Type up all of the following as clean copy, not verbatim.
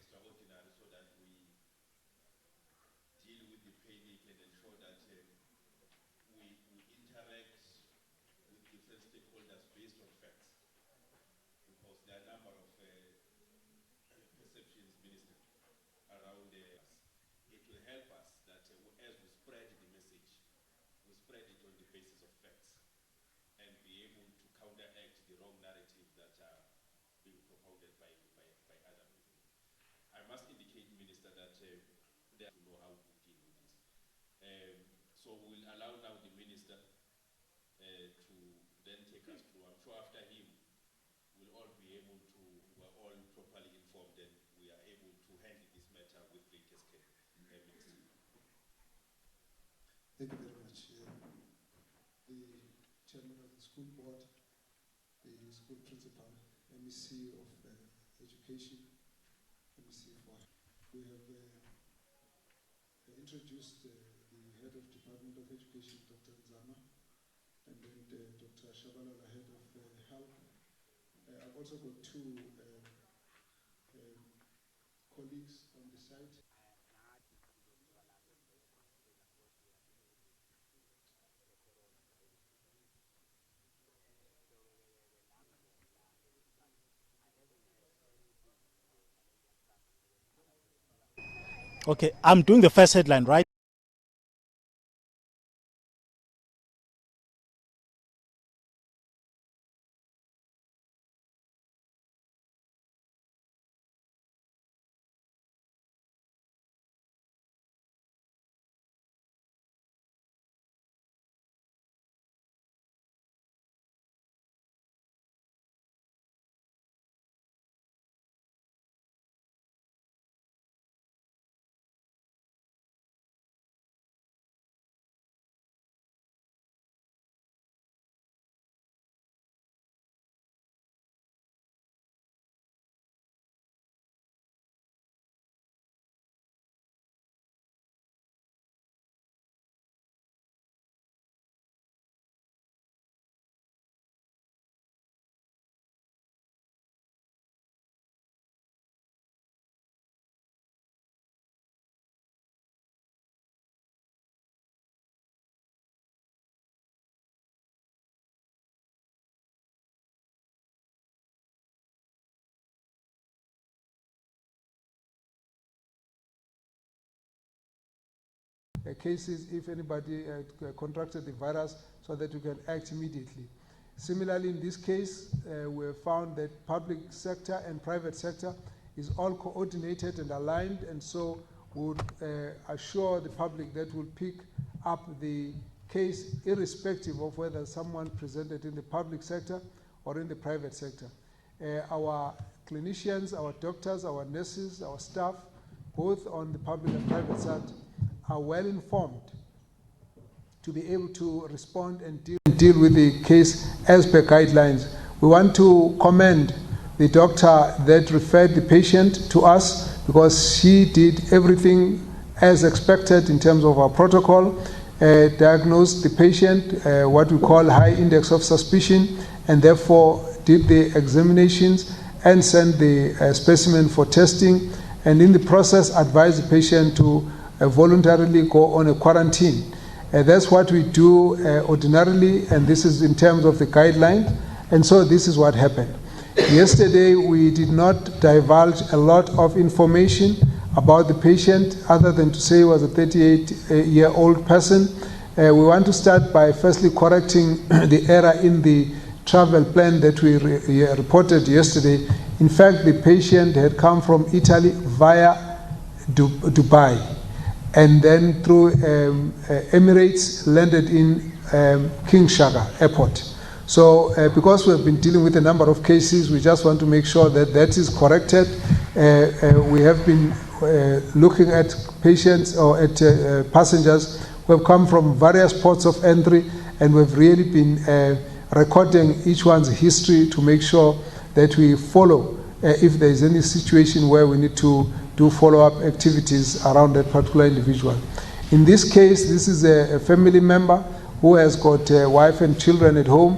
extraordinary so that we deal with the panic and ensure that we interact with different stakeholders based on facts. Because there are a number of perceptions, Minister, around us. It will help us that as we spread the message, we spread it on the basis of facts and be able to counteract the wrong narrative that are being propounded by other people. I must indicate, Minister, that they know how to deal with this. So we'll allow now the Minister to then take us through. I'm sure after him, we'll all be able to, we're all properly informed and we are able to handle this matter with greatest care. Minister. Thank you very much. The chairman of the school board, the school principal, MEC of education, MEC for. We have introduced the head of Department of Education, Dr. Nzama, and then Dr. Shabalala, head of health. I've also got two colleagues on the site. Okay, I'm doing the first headline, right? Cases if anybody contracted the virus so that you can act immediately. Similarly, in this case, we have found that public sector and private sector is all coordinated and aligned, and so we would assure the public that we'll pick up the case irrespective of whether someone presented in the public sector or in the private sector. Our clinicians, our doctors, our nurses, our staff, both on the public and private side, are well informed to be able to respond and deal with the case as per guidelines. We want to commend the doctor that referred the patient to us because she did everything as expected in terms of our protocol, diagnosed the patient, what we call high index of suspicion, and therefore did the examinations and sent the specimen for testing, and in the process advised the patient to voluntarily go on a quarantine. That's what we do ordinarily, and this is in terms of the guidelines, and so this is what happened. Yesterday we did not divulge a lot of information about the patient other than to say he was a 38-year-old person. We want to start by firstly correcting the error in the travel plan that we reported yesterday. In fact, the patient had come from Italy via Dubai, and then through Emirates landed in King Shaka Airport. So because we have been dealing with a number of cases, we just want to make sure that that is corrected. We have been looking at patients or at passengers who have come from various ports of entry, and we've really been recording each one's history to make sure that we follow if there is any situation where we need to do follow-up activities around that particular individual. In this case, this is a family member who has got a wife and children at home.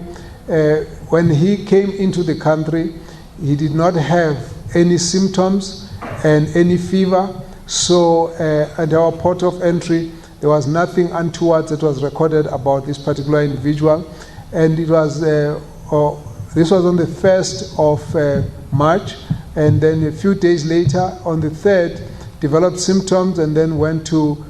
When he came into the country, he did not have any symptoms, and any fever. So at our port of entry, there was nothing untoward that was recorded about this particular individual. And it was, this was on the 1st of March, and then a few days later, on the 3rd, developed symptoms and then went to.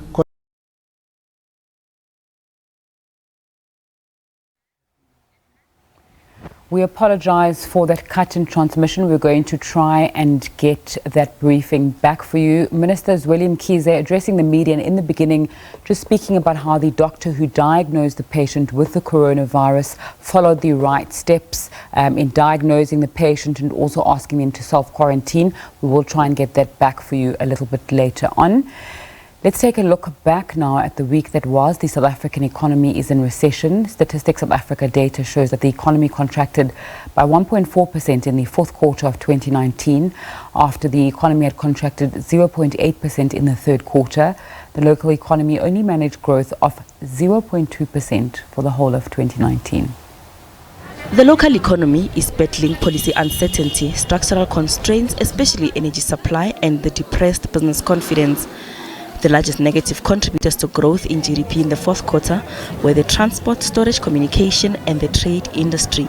We apologize for that cut in transmission. We're going to try and get that briefing back for you. Minister William Kize addressing the media and in the beginning, just speaking about how the doctor who diagnosed the patient with the coronavirus followed the right steps in diagnosing the patient and also asking them to self-quarantine. We will try and get that back for you a little bit later on. Let's take a look back now at the week that was. The South African economy is in recession. Statistics South Africa data shows that the economy contracted by 1.4% in the fourth quarter of 2019, after the economy had contracted 0.8% in the third quarter. The local economy only managed growth of 0.2% for the whole of 2019. The local economy is battling policy uncertainty, structural constraints, especially energy supply, and the depressed business confidence. The largest negative contributors to growth in GDP in the fourth quarter were the transport, storage, communication and the trade industry.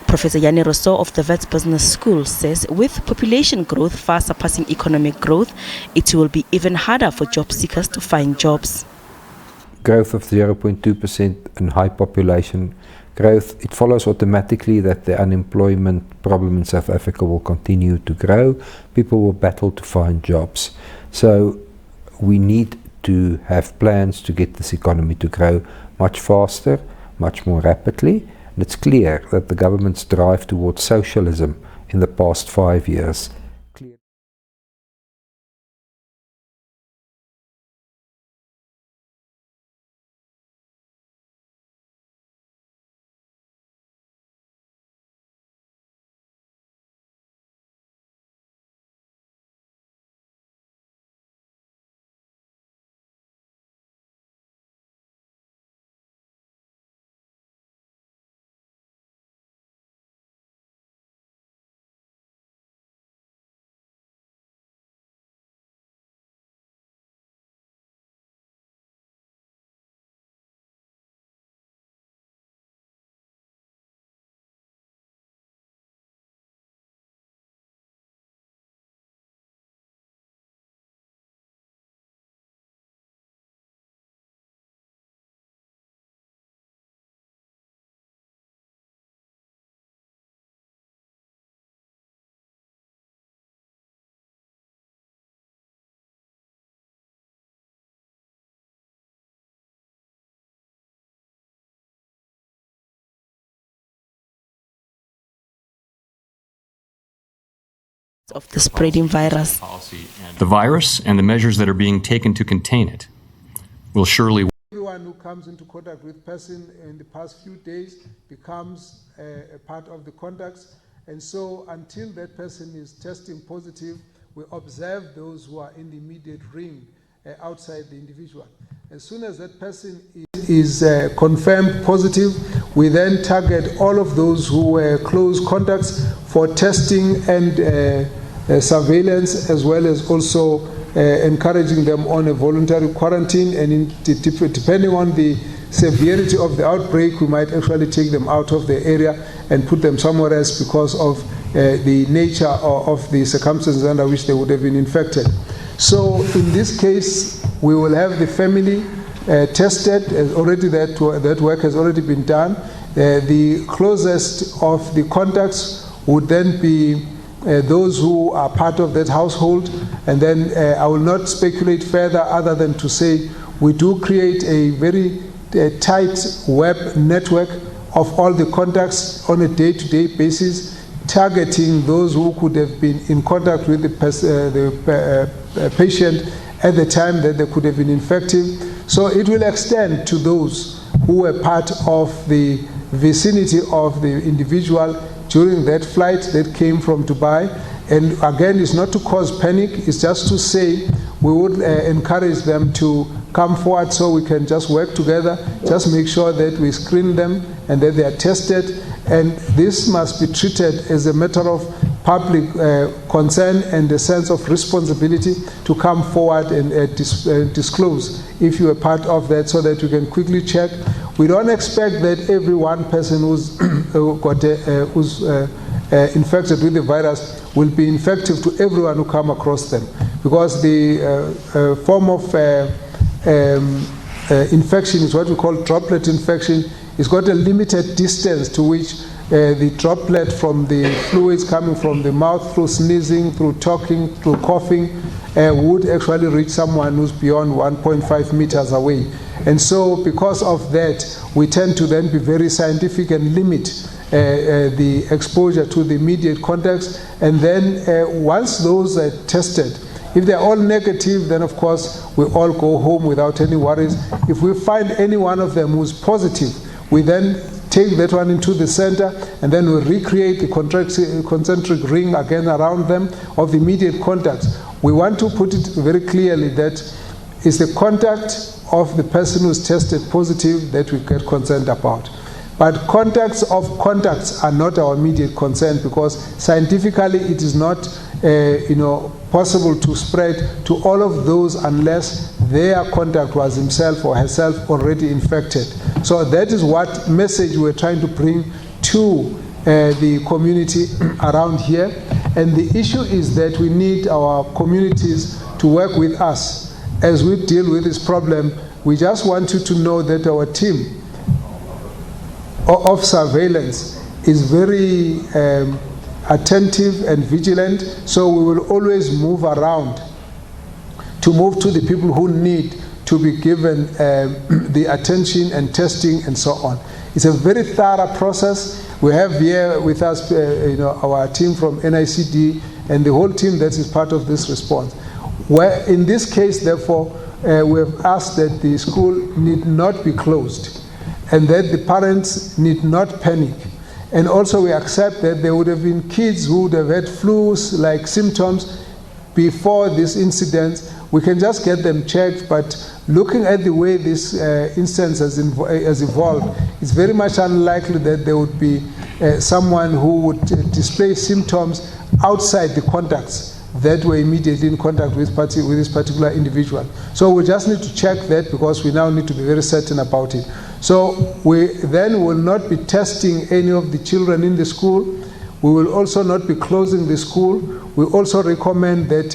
Professor Yanni Rousseau of the Wits Business School says with population growth far surpassing economic growth, it will be even harder for job seekers to find jobs. Growth of 0.2% and high population growth, it follows automatically that the unemployment problem in South Africa will continue to grow. People will battle to find jobs. So we need to have plans to get this economy to grow much faster, much more rapidly. And it's clear that the government's drive towards socialism in the past 5 years of the spreading virus. The virus and the measures that are being taken to contain it will surely. Everyone who comes into contact with person in the past few days becomes a part of the contacts, and so until that person is testing positive, we observe those who are in the immediate ring outside the individual. As soon as that person is confirmed positive, we then target all of those who were close contacts for testing and surveillance, as well as also encouraging them on a voluntary quarantine. And depending on the severity of the outbreak, we might actually take them out of the area and put them somewhere else because of the nature of the circumstances under which they would have been infected. So in this case, we will have the family tested. Already that work has already been done. The closest of the contacts would then be those who are part of that household. And then I will not speculate further other than to say we do create a very tight web network of all the contacts on a day-to-day basis, targeting those who could have been in contact with the patient at the time that they could have been infected. So it will extend to those who were part of the vicinity of the individual during that flight that came from Dubai. And again, it's not to cause panic, it's just to say we would encourage them to come forward so we can just work together, just make sure that we screen them and that they are tested. And this must be treated as a matter of public concern and a sense of responsibility to come forward and disclose if you are part of that, so that you can quickly check. We don't expect that every one person who's infected with the virus will be infective to everyone who come across them, because the form of infection is what we call droplet infection. It's got a limited distance to which the droplet from the fluids coming from the mouth through sneezing, through talking, through coughing, would actually reach someone who's beyond 1.5 meters away. And so because of that, we tend to then be very scientific and limit the exposure to the immediate contacts. And then once those are tested, if they're all negative, then of course we all go home without any worries. If we find any one of them who's positive, we then take that one into the center, and then we recreate the concentric ring again around them of the immediate contacts. We want to put it very clearly that it's the contact of the person who's tested positive that we get concerned about. But contacts of contacts are not our immediate concern, because scientifically it is not possible to spread to all of those unless their contact was himself or herself already infected. So that is what message we're trying to bring to the community around here. And the issue is that we need our communities to work with us as we deal with this problem. We just want you to know that our team of surveillance is very attentive and vigilant, so we will always move around to move to the people who need to be given the attention and testing and so on. It's a very thorough process. We have here with us our team from NICD and the whole team that is part of this response. Where in this case, therefore, we have asked that the school need not be closed, and that the parents need not panic. And also we accept that there would have been kids who would have had flu-like symptoms before this incident. We can just get them checked, but looking at the way this instance has evolved, it's very much unlikely that there would be someone who would display symptoms outside the contacts that were immediately in contact with this particular individual. So we just need to check that, because we now need to be very certain about it. So we then will not be testing any of the children in the school. We will also not be closing the school. We also recommend that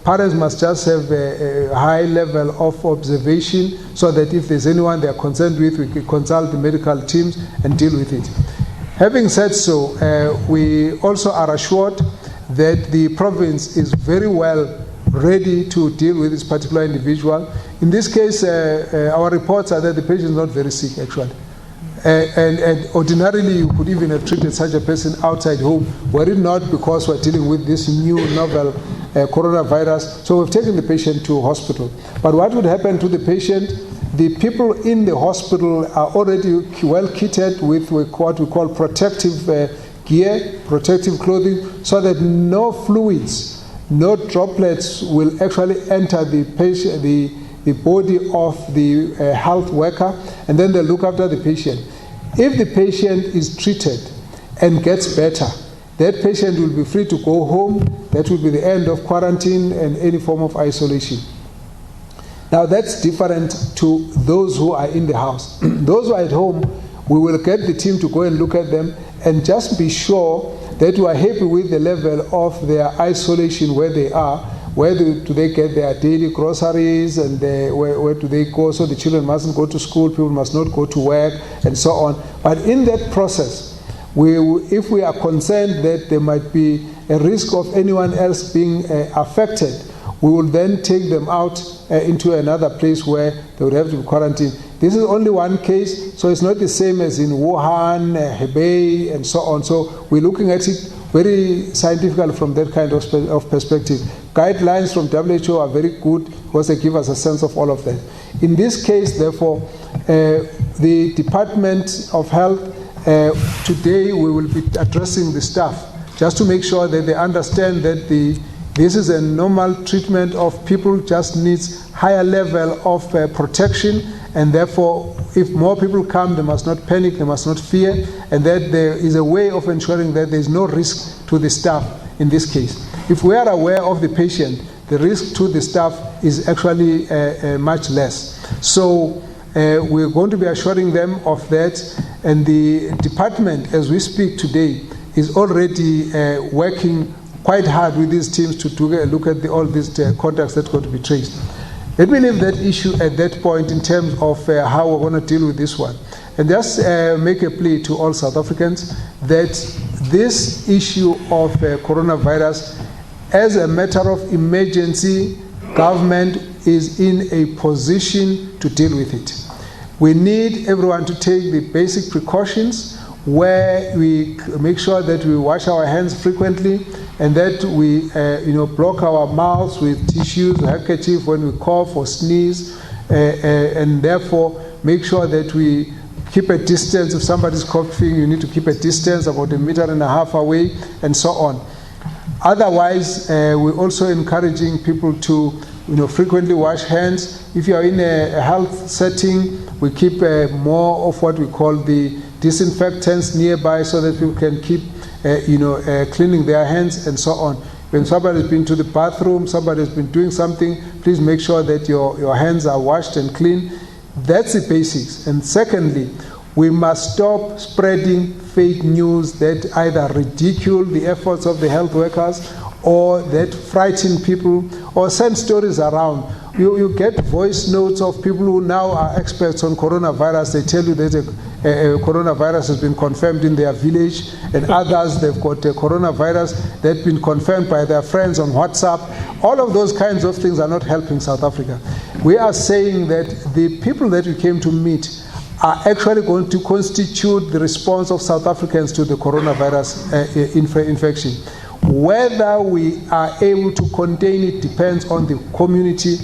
parents must just have a high level of observation, so that if there's anyone they are concerned with, we can consult the medical teams and deal with it. Having said so, we also are assured that the province is very well ready to deal with this particular individual. In this case, our reports are that the patient is not very sick, actually. And ordinarily, you could even have treated such a person outside home, were it not because we're dealing with this new novel coronavirus. So we've taken the patient to hospital. But what would happen to the patient? The people in the hospital are already well kitted with what we call protective gear, protective clothing, so that no fluids, no droplets will actually enter the patient, the body of the health worker, and then they look after the patient. If the patient is treated and gets better, that patient will be free to go home. That will be the end of quarantine and any form of isolation. Now that's different to those who are in the house. Those who are at home, we will get the team to go and look at them and just be sure that we are happy with the level of their isolation where they are. Where do they get their daily groceries, and where do they go? So the children mustn't go to school, people must not go to work, and so on. But in that process, if we are concerned that there might be a risk of anyone else being affected, we will then take them out into another place where they would have to be quarantined. This is only one case, so it's not the same as in Wuhan, Hebei, and so on. So we're looking at it very scientifically from that kind of perspective. Guidelines from WHO are very good because they give us a sense of all of that. In this case, therefore, the Department of Health, today we will be addressing the staff just to make sure that they understand that this is a normal treatment of people, just needs higher level of protection, and therefore if more people come, they must not panic, they must not fear, and that there is a way of ensuring that there is no risk to the staff in this case. If we are aware of the patient, the risk to the staff is actually much less. So we're going to be assuring them of that, and the department, as we speak today, is already working quite hard with these teams to look at all these contacts that got to be traced. Let me leave that issue at that point in terms of how we're going to deal with this one. And just make a plea to all South Africans that this issue of coronavirus, as a matter of emergency, government is in a position to deal with it. We need everyone to take the basic precautions where we make sure that we wash our hands frequently and that we block our mouths with tissues, handkerchief when we cough or sneeze, and therefore make sure that we keep a distance. If somebody's coughing, you need to keep a distance about 1.5 meters away, and so on. Otherwise, we're also encouraging people to frequently wash hands. If you are in a health setting, we keep more of what we call the disinfectants nearby so that people can keep cleaning their hands and so on. When somebody has been to the bathroom, somebody has been doing something, please make sure that your hands are washed and clean. That's the basics. And secondly, we must stop spreading fake news that either ridicule the efforts of the health workers or that frighten people or send stories around. You get voice notes of people who now are experts on coronavirus. They tell you that a coronavirus has been confirmed in their village, and others, they've got a coronavirus that's been confirmed by their friends on WhatsApp. All of those kinds of things are not helping South Africa. We are saying that the people that we came to meet are actually going to constitute the response of South Africans to the coronavirus infection. Whether we are able to contain it depends on the community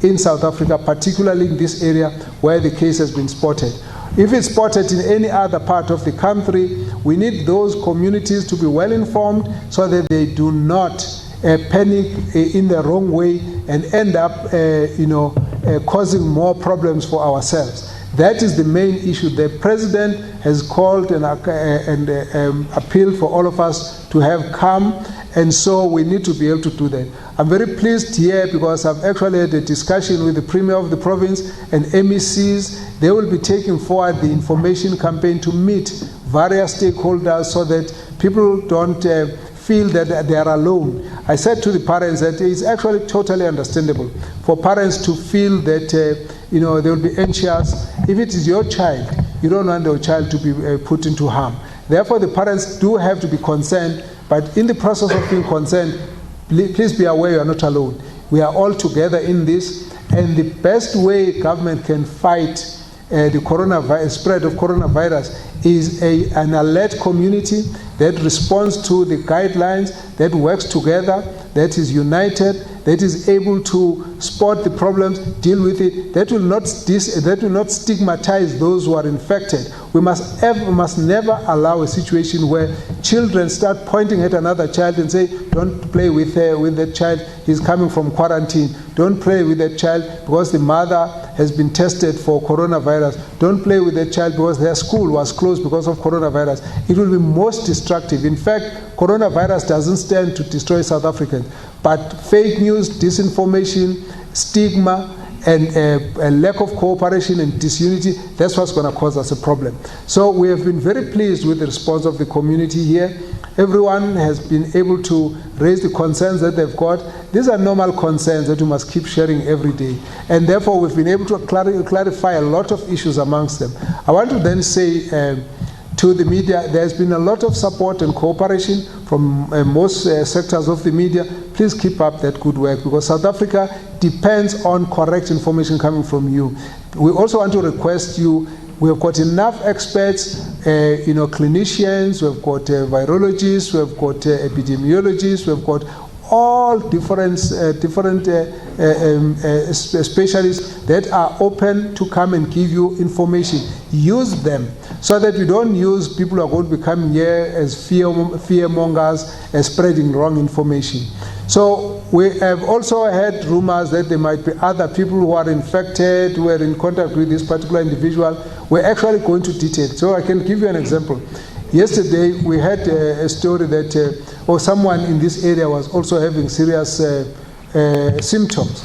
in South Africa, particularly in this area where the case has been spotted. If it's spotted in any other part of the country, we need those communities to be well informed so that they do not panic in the wrong way and end up causing more problems for ourselves. That is the main issue. The president has called and appealed for all of us to have calm, and so we need to be able to do that. I'm very pleased here because I've actually had a discussion with the Premier of the province and MECs. They will be taking forward the information campaign to meet various stakeholders so that people don't feel that they are alone. I said to the parents that it's actually totally understandable for parents to feel that they will be anxious. If it is your child, you don't want your child to be put into harm. Therefore, the parents do have to be concerned, but in the process of being concerned, please be aware you are not alone. We are all together in this, and the best way government can fight the spread of coronavirus is an alert community that responds to the guidelines, that works together, that is united, that is able to spot the problems, deal with it, that will not stigmatize those who are infected. We must never allow a situation where children start pointing at another child and say, don't play with that child, he's coming from quarantine. Don't play with that child because the mother has been tested for coronavirus. Don't play with that child because their school was closed because of coronavirus. It will be most destructive. In fact, coronavirus doesn't stand to destroy South Africans, but fake news, disinformation, stigma, and a lack of cooperation and disunity, that's what's going to cause us a problem. So we have been very pleased with the response of the community here. Everyone has been able to raise the concerns that they've got. These are normal concerns that we must keep sharing every day. And therefore, we've been able to clarify a lot of issues amongst them. I want to then say to the media, there's been a lot of support and cooperation from most sectors of the media. Please keep up that good work because South Africa depends on correct information coming from you. We also want to request you, we've got enough experts, clinicians, we've got virologists, we've got epidemiologists, we've got all different specialists that are open to come and give you information. Use them so that we don't use people who are going to be coming here as fearmongers and spreading wrong information. So we have also heard rumors that there might be other people who are infected, who are in contact with this particular individual. We're actually going to detail. So I can give you an example. Yesterday, we had a story that someone in this area was also having serious symptoms.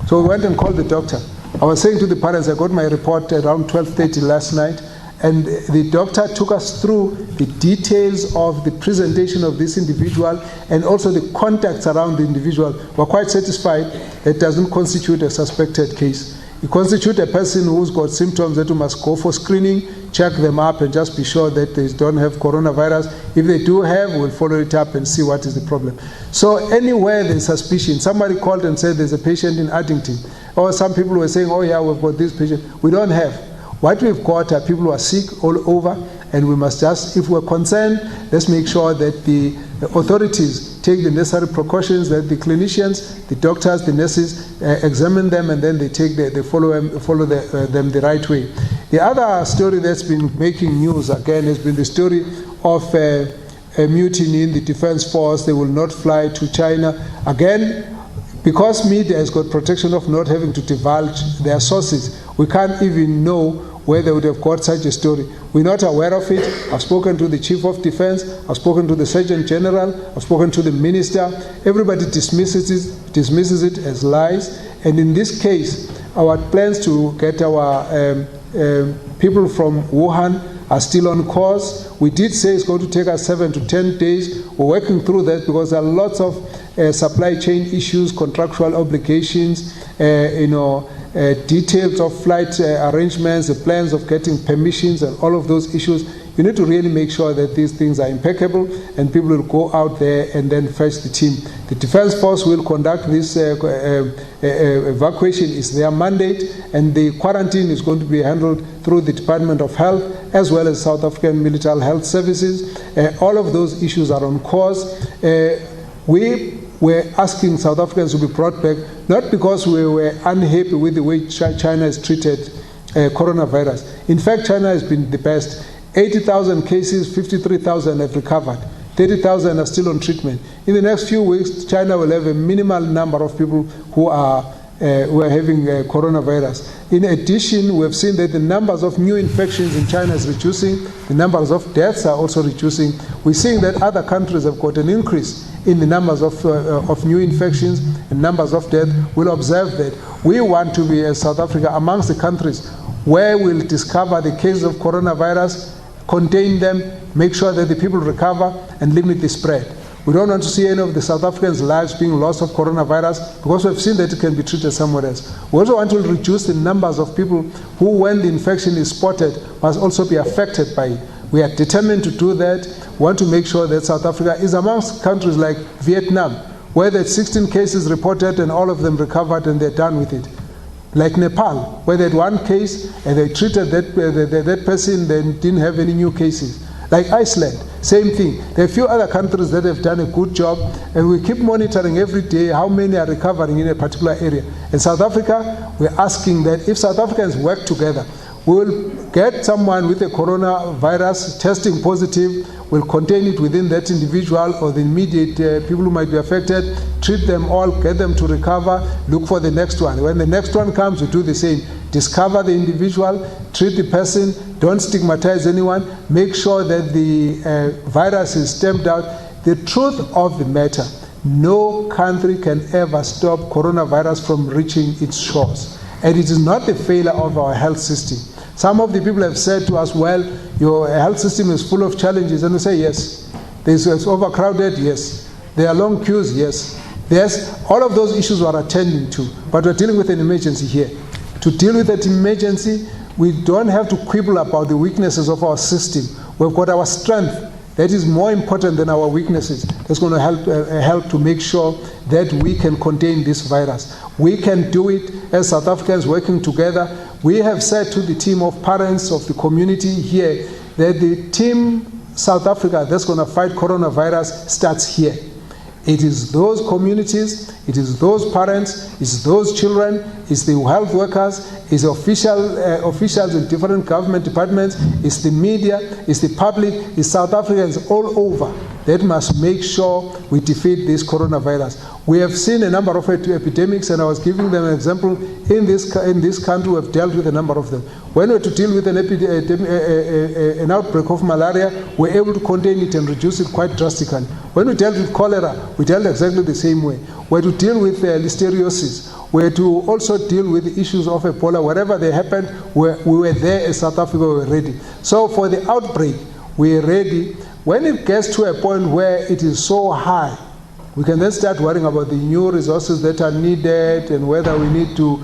So we went and called the doctor. I was saying to the parents, I got my report around 12:30 last night, and the doctor took us through the details of the presentation of this individual and also the contacts around the individual. We're quite satisfied that it doesn't constitute a suspected case. It constitutes a person who's got symptoms that you must go for screening, check them up, and just be sure that they don't have coronavirus. If they do have, we'll follow it up and see what is the problem. So anywhere there's suspicion, somebody called and said there's a patient in Addington, or some people were saying, oh yeah, we've got this patient. We don't have. What we've got are people who are sick all over, and we must just, if we're concerned, let's make sure that the authorities take the necessary precautions, that the clinicians, the doctors, the nurses examine them, and then they follow them the right way. The other story that's been making news again has been the story of a mutiny in the Defense Force. They will not fly to China. Again, because media has got protection of not having to divulge their sources, we can't even know where they would have got such a story. We're not aware of it. I've spoken to the Chief of Defense, I've spoken to the Surgeon General, I've spoken to the Minister. Everybody dismisses it as lies. And in this case, our plans to get our people from Wuhan are still on course. We did say it's going to take us 7 to 10 days. We're working through that because there are lots of supply chain issues, contractual obligations, details of flight arrangements, the plans of getting permissions, and all of those issues. You need to really make sure that these things are impeccable and people will go out there and then fetch the team. The Defense Force will conduct this evacuation, is their mandate, and the quarantine is going to be handled through the Department of Health as well as South African Military Health Services. All of those issues are on course. We were asking South Africans to be brought back, not because we were unhappy with the way China has treated coronavirus. In fact, China has been the best. 80,000 cases, 53,000 have recovered. 30,000 are still on treatment. In the next few weeks, China will have a minimal number of people who are having coronavirus. In addition, we have seen that the numbers of new infections in China is reducing. The numbers of deaths are also reducing. We're seeing that other countries have got an increase in the numbers of new infections and numbers of deaths. We'll observe that. We want to be, as South Africa, amongst the countries where we'll discover the cases of coronavirus, contain them, make sure that the people recover, and limit the spread. We don't want to see any of the South Africans' lives being lost of coronavirus because we've seen that it can be treated somewhere else. We also want to reduce the numbers of people who, when the infection is spotted, must also be affected by it. We are determined to do that. We want to make sure that South Africa is amongst countries like Vietnam, where there are 16 cases reported and all of them recovered and they're done with it. Like Nepal, where they had one case and they treated that person, then didn't have any new cases. Like Iceland, same thing. There are a few other countries that have done a good job, and we keep monitoring every day how many are recovering in a particular area. In South Africa, we're asking that if South Africans work together, we will get someone with a coronavirus testing positive, we'll contain it within that individual or the immediate people who might be affected, treat them all, get them to recover, look for the next one. When the next one comes, we do the same. Discover the individual, treat the person, don't stigmatize anyone, make sure that the virus is stamped out. The truth of the matter, no country can ever stop coronavirus from reaching its shores. And it is not the failure of our health system. Some of the people have said to us, well, your health system is full of challenges. And we say, yes. It's overcrowded, yes. There are long queues, yes. Yes, all of those issues we are attending to. But we're dealing with an emergency here. To deal with that emergency, we don't have to quibble about the weaknesses of our system. We've got our strength. That is more important than our weaknesses. That's going to help to make sure that we can contain this virus. We can do it as South Africans working together. We have said to the team of parents of the community here that the team South Africa that's going to fight coronavirus starts here. It is those communities, it is those parents, it's those children, it's the health workers, it's officials in different government departments, it's the media, it's the public, it's South Africans all over that must make sure we defeat this coronavirus. We have seen a number of epidemics, and I was giving them an example. In this country, we have dealt with a number of them. When we were to deal with an outbreak of malaria, we were able to contain it and reduce it quite drastically. When we dealt with cholera, we dealt exactly the same way. We had to deal with listeriosis. We had to also deal with the issues of Ebola. Wherever they happened, we were there as South Africa, we were ready. So for the outbreak, we are ready. When it gets to a point where it is so high, we can then start worrying about the new resources that are needed and whether we need to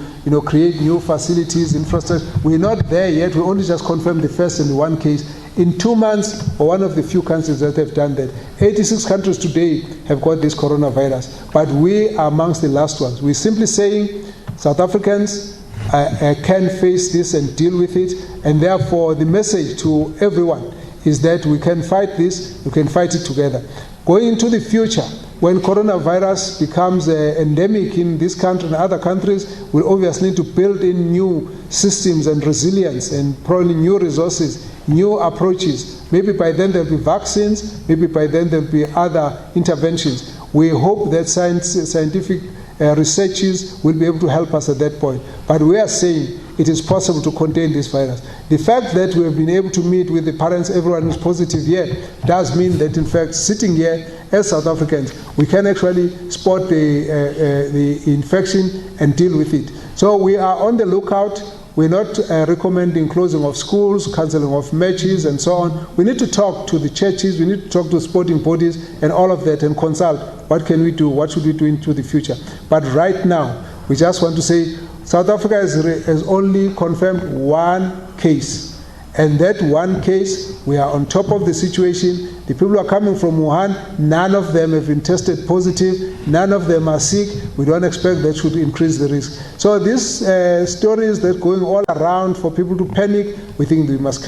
create new facilities, infrastructure. We're not there yet. We only just confirmed the first and the one case. In 2 months, we're one of the few countries that have done that. 86 countries today have got this coronavirus, but we are amongst the last ones. We're simply saying South Africans can face this and deal with it, and therefore the message to everyone is that we can fight this, we can fight it together. Going into the future, when coronavirus becomes endemic in this country and other countries, we'll obviously need to build in new systems and resilience and probably new resources, new approaches. Maybe by then there'll be vaccines, maybe by then there'll be other interventions. We hope that scientific researchers will be able to help us at that point. But we are saying it is possible to contain this virus. The fact that we have been able to meet with the parents, everyone is positive here, does mean that in fact sitting here as South Africans, we can actually spot the infection and deal with it. So we are on the lookout. We're not recommending closing of schools, cancelling of matches and so on. We need to talk to the churches, we need to talk to sporting bodies and all of that and consult what can we do, what should we do into the future. But right now, we just want to say South Africa has only confirmed one case. And that one case, we are on top of the situation. The people who are coming from Wuhan, none of them have been tested positive. None of them are sick. We don't expect that should increase the risk. So these stories that are going all around for people to panic, we think that must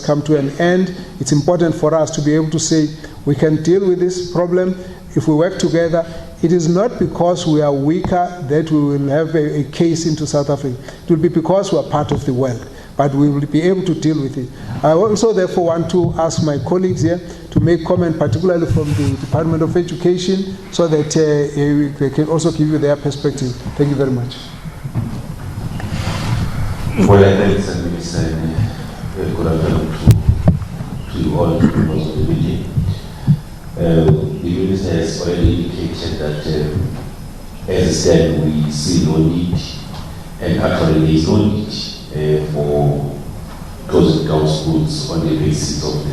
come to an end. It's important for us to be able to say we can deal with this problem if we work together. It is not because we are weaker that we will have a case into South Africa. It will be because we are part of the world. But we will be able to deal with it. I also therefore want to ask my colleagues here to make comment, particularly from the Department of Education, so that they can also give you their perspective. Thank you very much. Well, thanks, Minister. Good afternoon to you all members of the meeting. The Minister has already indicated that as I said, we see no need, and actually there is no need for closing down schools on the basis of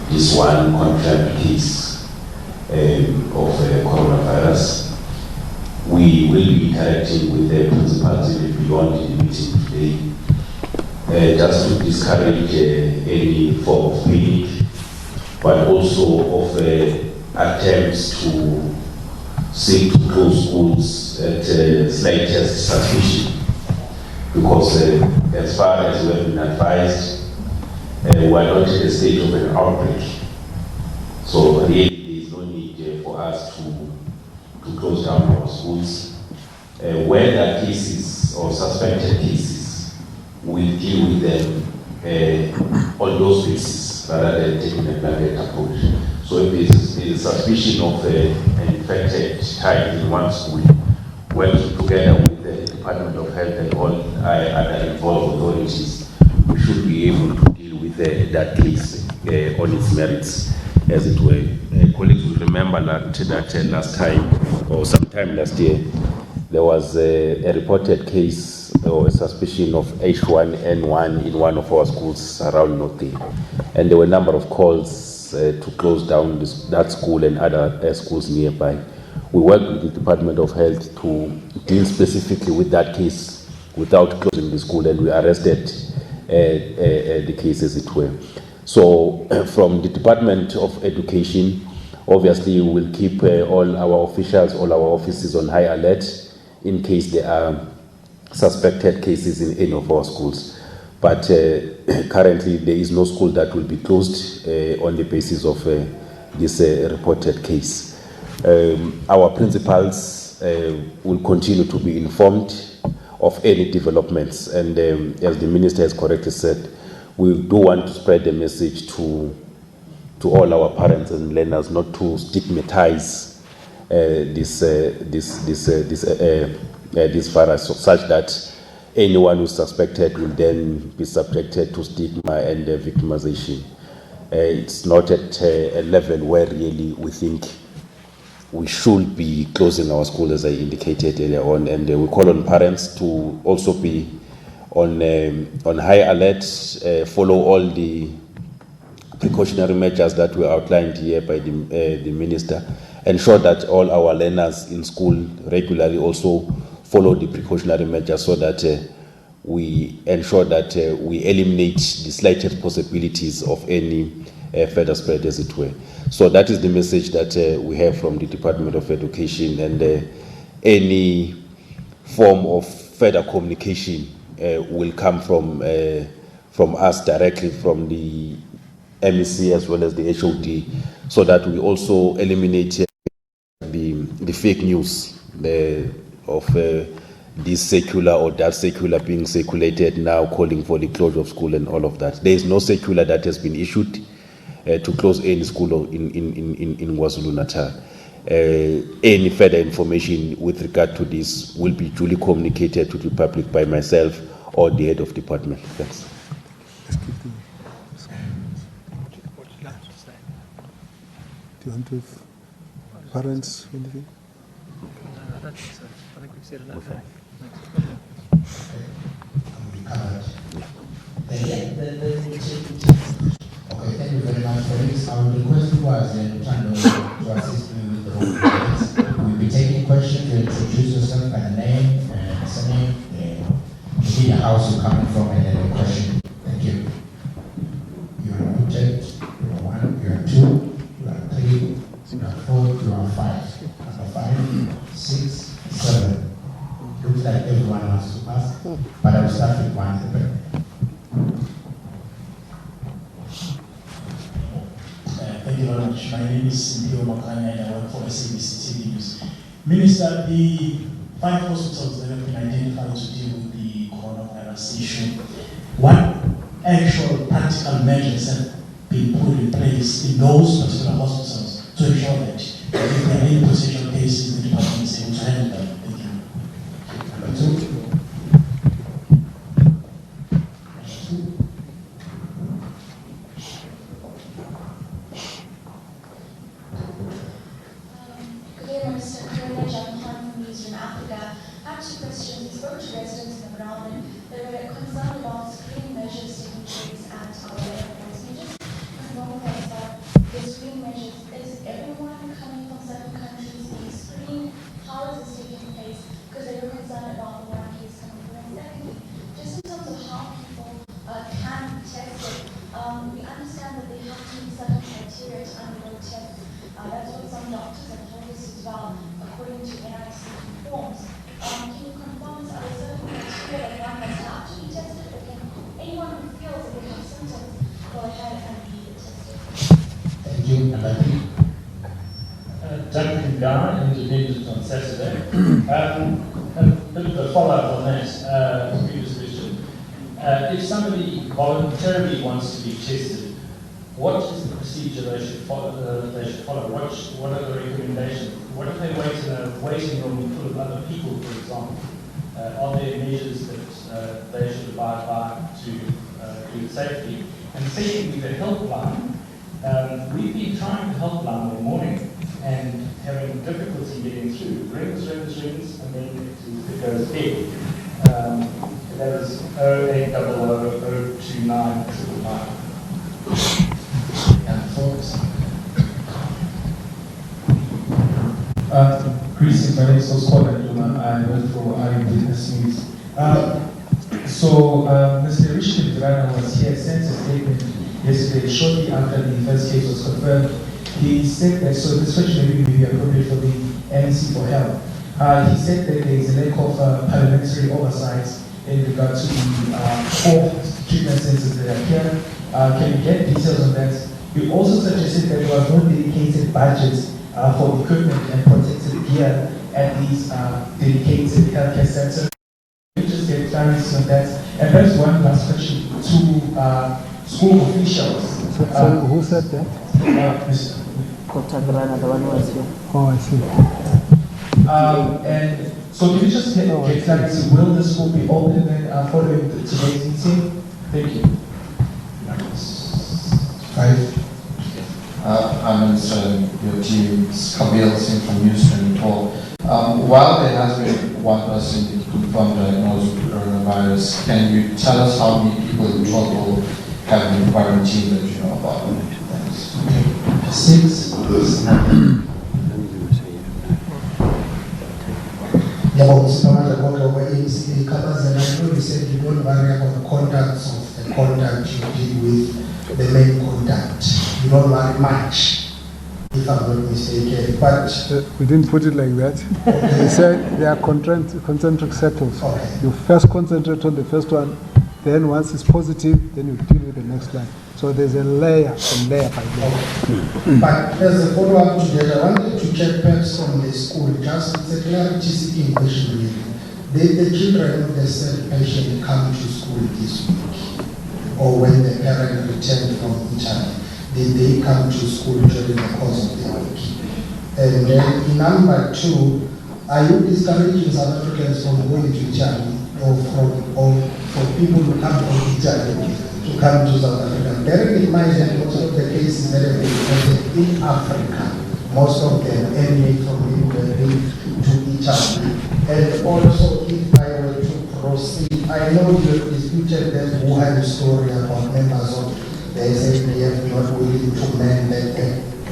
this one confirmed case of coronavirus. We will be interacting with the principals even beyond the meeting today, just to discourage any form of panic, but also of attempts to seek to close schools at slightest suspicion. Because as far as we have been advised, we are not in a state of an outbreak. So really there is no need for us to close down our schools. When there are cases or suspected cases, we deal with them on those bases rather than taking a blanket approach. So if there is a suspicion of an infected child in one school, working together with the Department of Health and all other involved authorities, we should be able to deal with that case on its merits, as it were. Colleagues will remember that last time, or sometime last year, there was a reported case or a suspicion of H1N1 in one of our schools around North Bay. And there were a number of calls to close down that school and other schools nearby. We worked with the Department of Health to deal specifically with that case without closing the school, and we arrested the case, as it were. So from the Department of Education, obviously we will keep all our officials, all our offices on high alert in case there are suspected cases in any of our schools. But currently there is no school that will be closed on the basis of this reported case. Our principals will continue to be informed of any developments. And as the Minister has correctly said, we do want to spread the message to all our parents and learners not to stigmatize this virus, such that anyone who's suspected will then be subjected to stigma and victimization. It's not at a level where really we think we should be closing our school, as I indicated earlier on, and we call on parents to also be on high alert, follow all the precautionary measures that were outlined here by the Minister, ensure that all our learners in school regularly also follow the precautionary measures, so that we ensure that we eliminate the slightest possibilities of any further spread, as it were. So that is the message that we have from the Department of Education, and any form of further communication will come from us directly, from the MEC as well as the HOD, so that we also eliminate the fake news of this circular or that circular being circulated now, calling for the closure of school and all of that. There is no circular that has been issued to close any school in KwaZulu-Natal. Any further information with regard to this will be duly communicated to the public by myself or the head of department. Thanks. Do you want to parents anything? I think we've said enough. Okay. Okay, thank you very much for this. Our request was to assist me with the roll call. We'll be taking questions. You introduce yourself by the name, surname, the house you're coming from, and then the question. Thank you. You are muted. You are 1. You are 2. You are 3. You are 4. You are 5. Number 5, 6, 7. Looks like everyone wants to pass, but I will start with 1. Thank you very much. My name is Cynthia Makanya and I work for SABC News. Minister, the 5 hospitals that have been identified to deal with the coronavirus issue, what actual practical measures have been put in place in those particular hospitals to ensure that if there are any potential cases, the department is able to handle them? Thank you. Number 2. Independent on Saturday. A bit of a follow-up on that previous question. If somebody voluntarily wants to be tested, what is the procedure they should follow? What are the recommendations? What if they wait in a waiting room full of other people, for example? Are there measures that they should abide by to do it safely? And secondly, the helpline. We've been trying the helpline all morning and having difficulty getting through. Rings, and then it goes dead. That is 0800 029 999. And folks. Greetings, my name is Oscar Nduma. I work for Business News. Mr. Richard Durana was here, sent a statement yesterday, shortly after the first case was confirmed. He said that, so this question may be appropriate for the NC for Health. He said that there is a lack of parliamentary oversight in regard to the 4 treatment centers that are here. Can you get details on that? You also suggested that there was no dedicated budget for equipment and protective gear at these dedicated healthcare centers. Can you transparency on that. And perhaps one last question to school officials. Sorry, who said that? Mr. The one who was here. Oh, I see. And so can you just get clarity, will the school be open then following today's meeting? Thank you. 5. I'm your team's Kabir Singh from News 24. While there has been one person confirmed diagnosed with coronavirus, can you tell us how many people in total have been quarantined that you know about? 6. Yeah, but Mr. ANC, I know you said you don't worry about the contacts of the contact you deal with, the main contact. You don't worry much, if I'm not mistaken. But we didn't put it like that. Okay. We said they are concentric circles. Okay. You first concentrate on the first one, then once it's positive, then you deal with the next one. So there's a layer by layer. Okay. But as a follow-up to that, I wanted to check perhaps from the school, just it's a clarity seeking question really. The children of the said patient come to school this week, or when the parent returned from Italy, did they come to school during the course of the week? And then number 2, are you discouraging South Africans from going to Italy, or for people who come from Italy to come to South Africa? Bearing in mind that most of the cases that have been reported in Africa, most of them emanate from people who have been to Italy. And also, if I were to proceed, I know you disputed that Wuhan story about members of the SABC not willing to man that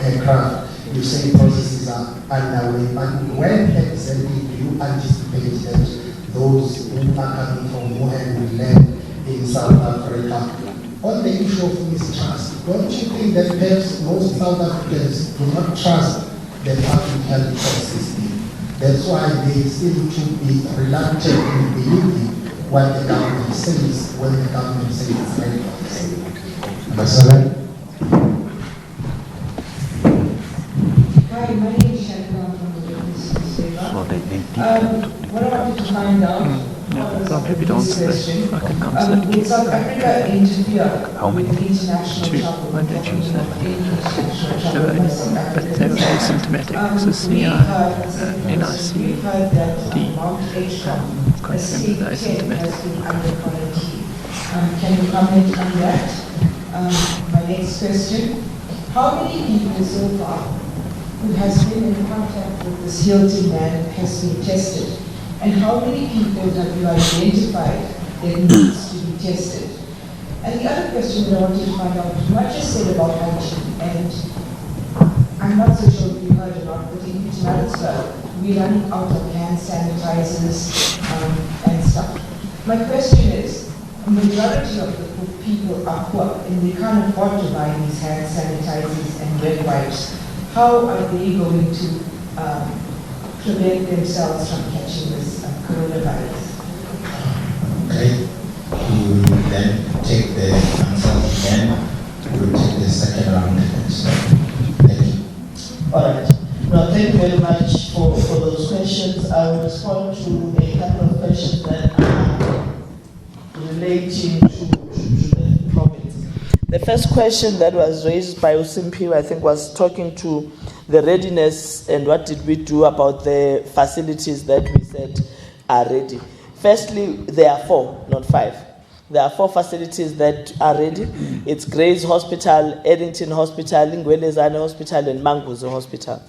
aircraft. You say processes are underway, but when exactly do you anticipate that those who are coming from Wuhan will land in South Africa? On the issue of mistrust, don't you think that perhaps most South Africans do not trust the public health system? That's why they seem to be reluctant in believing what the government says when the government says it's right. Number 7. Hi, my name is Shankar from the newspaper. What I wanted to find out I'm happy to answer that. I can answer that. Will South Africa interfere How many? with international Two. travel? Why don't you say? International travel by South But Africans? they were asymptomatic. So CI, NIC, D, confirmed that they're asymptomatic. Can you comment on that? My next question, how many people so far who has been in contact with this Hilton man has been tested? And how many people have you identified that needs to be tested? And the other question that I wanted to find out, much is said about hygiene, and I'm not so sure if you heard or not, but in Johannesburg, we're running out of hand sanitizers and stuff. My question is, a majority of the people are poor and they can't afford to buy these hand sanitizers and wet wipes. How are they going to prevent themselves from catching this coronavirus? Okay. We will then take the answers again. We will take the second round. Thank you. All right. No, thank you very much for those questions. I will respond to a couple of questions that are relating to the province. The first question that was raised by Usimpi, I think, was talking to the readiness and what did we do about the facilities that we said are ready. Firstly, there are 4, not 5. There are 4 facilities that are ready. It's Gray's Hospital, Eddington Hospital, Ngwelezane Hospital, and Manguzo Hospital.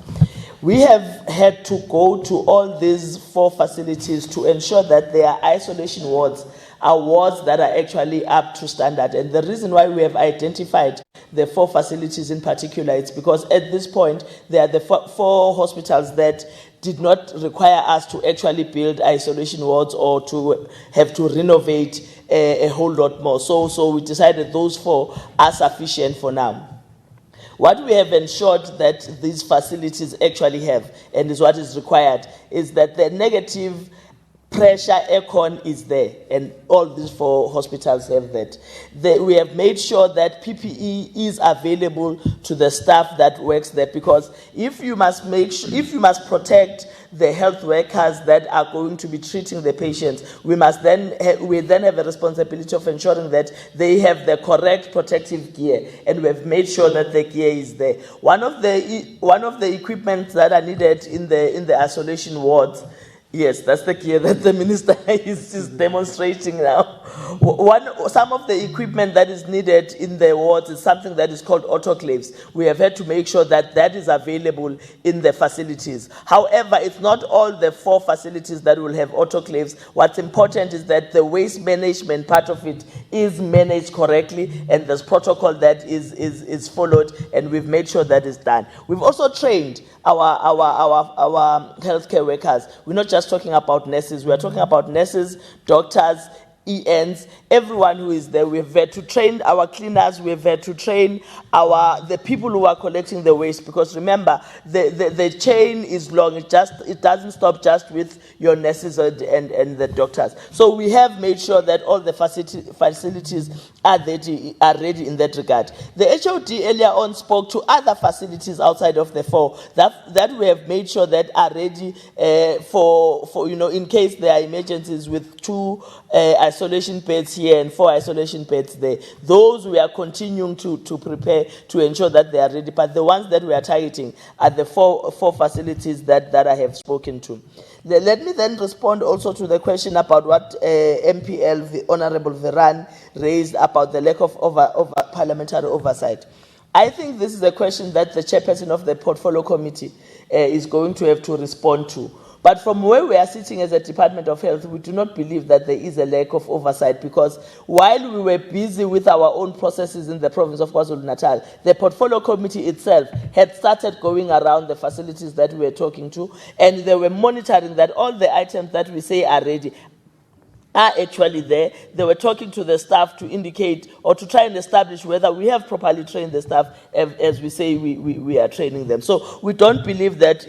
We have had to go to all these 4 facilities to ensure that their isolation wards are wards that are actually up to standard. And the reason why we have identified the 4 facilities in particular, it's because at this point, there are the 4 hospitals that did not require us to actually build isolation wards or to have to renovate a whole lot more. So we decided those 4 are sufficient for now. What we have ensured that these facilities actually have, and is what is required, is that the negative pressure aircon is there, and all these 4 hospitals have that. We have made sure that PPE is available to the staff that works there, because if you must protect the health workers that are going to be treating the patients, we then have a responsibility of ensuring that they have the correct protective gear, and we have made sure that the gear is there. One of the equipment that are needed in the isolation wards. Yes, that's the gear that the minister is demonstrating now. Some of the equipment that is needed in the wards is something that is called autoclaves. We have had to make sure that that is available in the facilities. However, it's not all the 4 facilities that will have autoclaves. What's important is that the waste management part of it is managed correctly, and there's protocol that is followed, and we've made sure that is done. We've also trained our healthcare workers. We're not just talking about nurses, we are talking about nurses, doctors, ENs, everyone who is there. We've had to train our cleaners, we've had to train the people who are collecting the waste, because remember, the chain is long. It doesn't stop just with your nurses and the doctors. So we have made sure that all the facilities are ready in that regard. The HOD earlier on spoke to other facilities outside of the 4 that we have made sure that are ready for in case there are emergencies, with 2 isolation beds here and 4 isolation beds there. Those we are continuing to prepare to ensure that they are ready. But the ones that we are targeting are the 4 facilities that I have spoken to. Let me then respond also to the question about what MPL, the Honorable Veran, raised about the lack of parliamentary oversight. I think this is a question that the chairperson of the portfolio committee is going to have to respond to. But from where we are sitting as a Department of Health, we do not believe that there is a lack of oversight, because while we were busy with our own processes in the province of KwaZulu-Natal, the portfolio committee itself had started going around the facilities that we were talking to, and they were monitoring that all the items that we say are ready are actually there. They were talking to the staff to indicate or to try and establish whether we have properly trained the staff as we say we are training them. So we don't believe that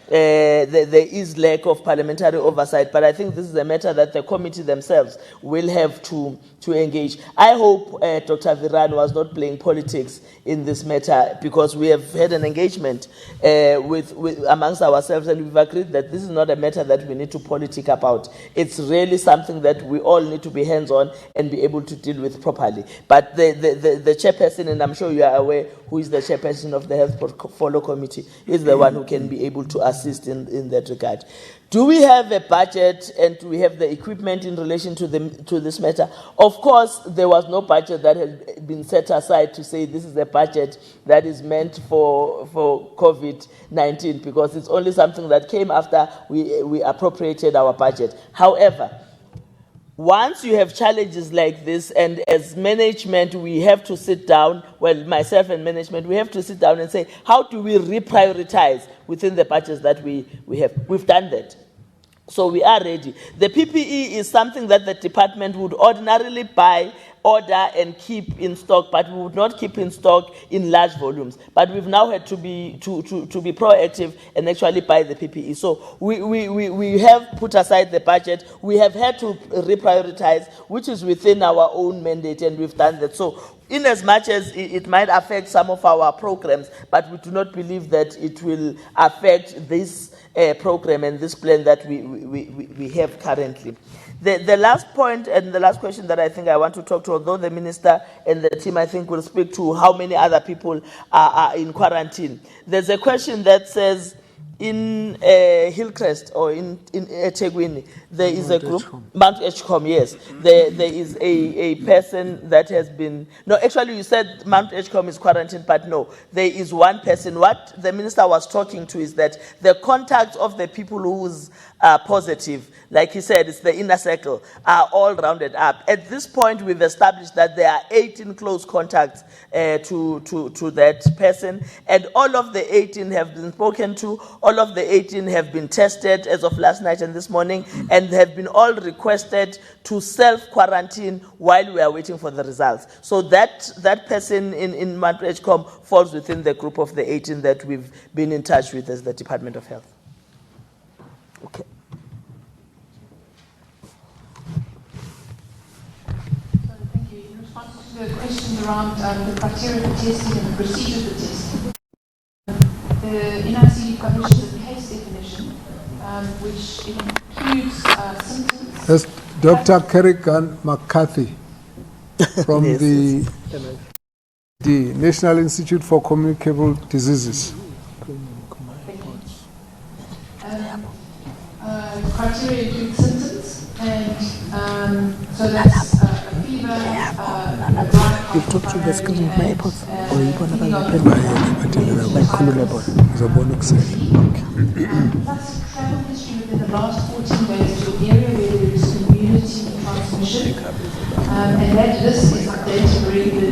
there is lack of parliamentary oversight, but I think this is a matter that the committee themselves will have to engage. I hope Dr. Viran was not playing politics in this matter, because we have had an engagement with amongst ourselves, and we've agreed that this is not a matter that we need to politic about. It's really something that we all need to be hands-on and be able to deal with properly. But the chairperson, and I'm sure you are aware who is the chairperson of the Health Portfolio Committee, is the one who can be able to assist in that regard. Do we have a budget and do we have the equipment in relation to this matter? Of course, there was no budget that had been set aside to say this is a budget that is meant for COVID-19, because it's only something that came after we appropriated our budget. However, once you have challenges like this, and as management, we have to sit down, well, myself and management, we have to sit down and say, how do we reprioritize within the budgets that we have? We've done that. So we are ready. The PPE is something that the department would ordinarily buy, order and keep in stock, but we would not keep in stock in large volumes. But we've now had to be proactive and actually buy the PPE. So we have put aside the budget. We have had to reprioritize, which is within our own mandate, and we've done that. So in as much as it might affect some of our programs, but we do not believe that it will affect this program and this plan that we have currently. The last point and the last question that I think I want to talk to, although the minister and the team I think will speak to how many other people are in quarantine. There's a question that says in Hillcrest or in eThekwini, there is a group, Mount Edgecombe, yes. There is a person that has been, no, actually you said Mount Edgecombe is quarantined, but no, there is one person. What the minister was talking to is that the contacts of the people who's positive, like he said, it's the inner circle, are all rounded up. At this point, we've established that there are 18 close contacts to that person, and all of the 18 have been spoken to, all of the 18 have been tested as of last night and this morning, and have been all requested to self-quarantine while we are waiting for the results. So that person in Mount Edgecombe falls within the group of the 18 that we've been in touch with as the Department of Health. Okay. around the criteria for testing and the procedure for testing. The NICD publishes a case definition, which includes symptoms. That's Dr. Kerrigan McCarthy from the National Institute for Communicable Diseases. Criteria include symptoms, and so that's a fever, you talk to the screen of my AirPods, or you want to plus travel history within the last 14 days to an area where there is community transmission, and that list is updated regularly.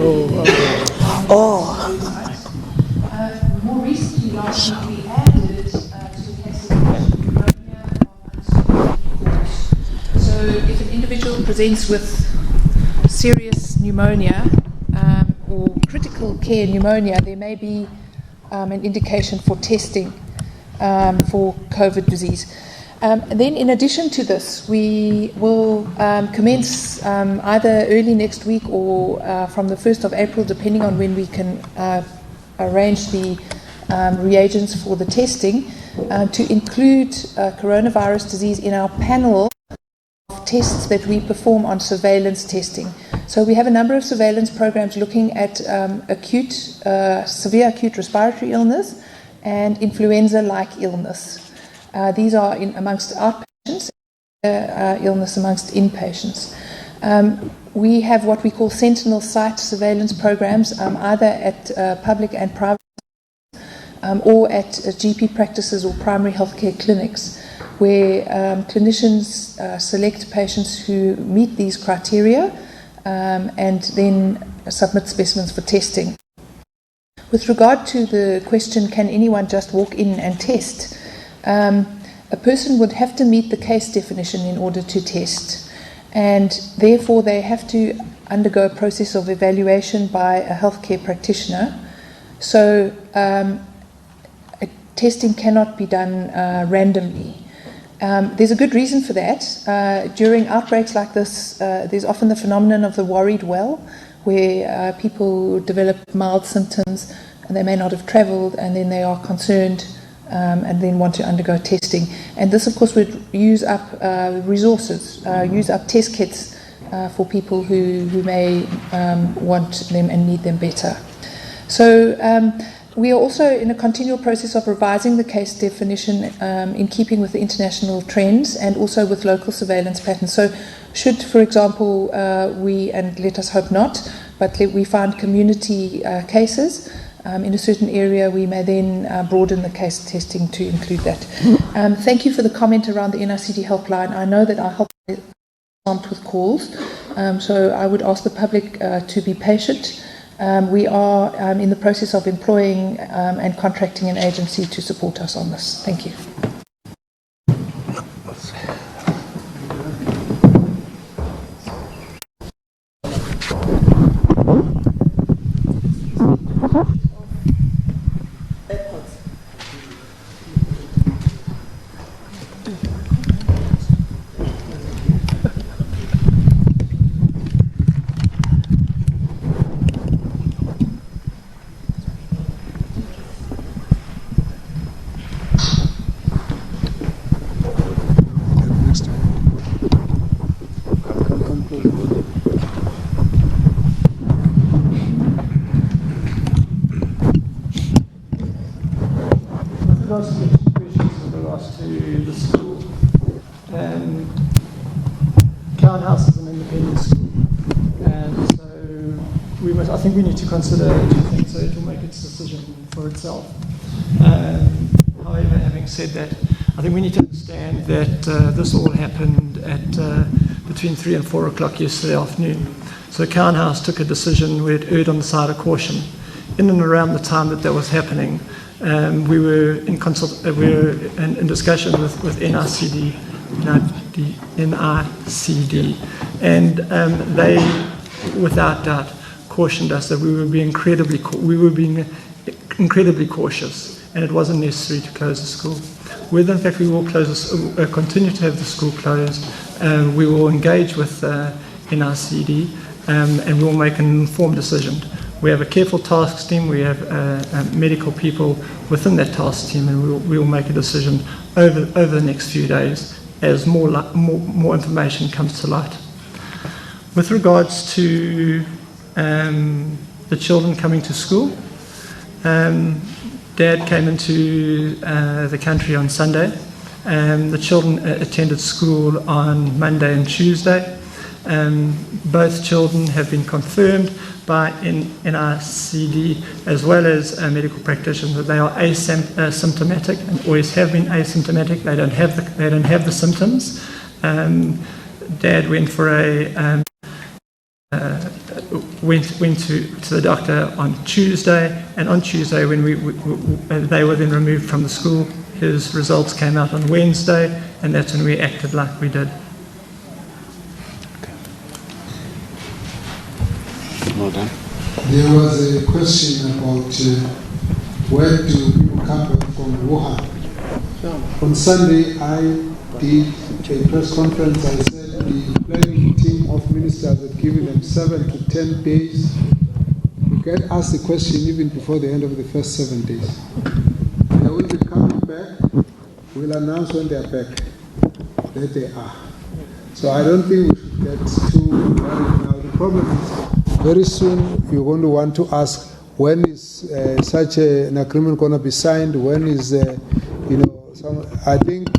More recently, last week, we added to the case so if an individual presents with serious pneumonia or critical care pneumonia, there may be an indication for testing for COVID disease. Then in addition to this, we will commence either early next week or from the 1st of April, depending on when we can arrange the reagents for the testing, to include coronavirus disease in our panel of tests that we perform on surveillance testing. So we have a number of surveillance programs looking at severe acute respiratory illness and influenza-like illness. These are amongst outpatients, illness amongst inpatients. We have what we call sentinel site surveillance programs, either at public and private or at GP practices or primary healthcare clinics, where clinicians select patients who meet these criteria and then submit specimens for testing. With regard to the question, can anyone just walk in and test? A person would have to meet the case definition in order to test, and therefore they have to undergo a process of evaluation by a healthcare practitioner. So testing cannot be done randomly. There's a good reason for that. During outbreaks like this, there's often the phenomenon of the worried well, where people develop mild symptoms and they may not have travelled, and then they are concerned and then want to undergo testing. And this, of course, would use up resources, use up test kits for people who may want them and need them better. So we are also in a continual process of revising the case definition in keeping with the international trends and also with local surveillance patterns. So should, for example, and let us hope not, but we find community cases in a certain area, we may then broaden the case testing to include that. Thank you for the comment around the NICD helpline. I know that our helpline is swamped with calls, so I would ask the public to be patient. We are in the process of employing and contracting an agency to support us on this. Thank you. I think we need to consider two things so it will make its decision for itself. However, having said that, I think we need to understand that this all happened at between 3 and 4 o'clock yesterday afternoon. So Crown House took a decision where it erred on the side of caution. In and around the time that was happening, we were in discussion with NICD, and they, without doubt, cautioned us that we were being incredibly cautious, and it wasn't necessary to close the school. Whether in fact we will continue to have the school closed, we will engage with NICD and we will make an informed decision. We have a careful tasks team, we have medical people within that task team, and we will make a decision over the next few days as more information comes to light. With regards to the children coming to school, Dad came into the country on Sunday. The children attended school on Monday and Tuesday. Both children have been confirmed by NICD as well as medical practitioners that they are asymptomatic and always have been asymptomatic. They don't have the symptoms. Dad went for went to the doctor on Tuesday, and on Tuesday when they were then removed from the school, his results came out on Wednesday, and that's when we acted like we did. Well done. There was a question about where do people come from Wuhan. On Sunday, I did a press conference. I said the planning team of ministers had given them 7 to 10 days. You can ask the question even before the end of the first 7 days. They will be coming back. We'll announce when they are back, that they are. So I don't think we should get too worried now. The problem is very soon you're going to want to ask when is such an agreement going to be signed, when is, I think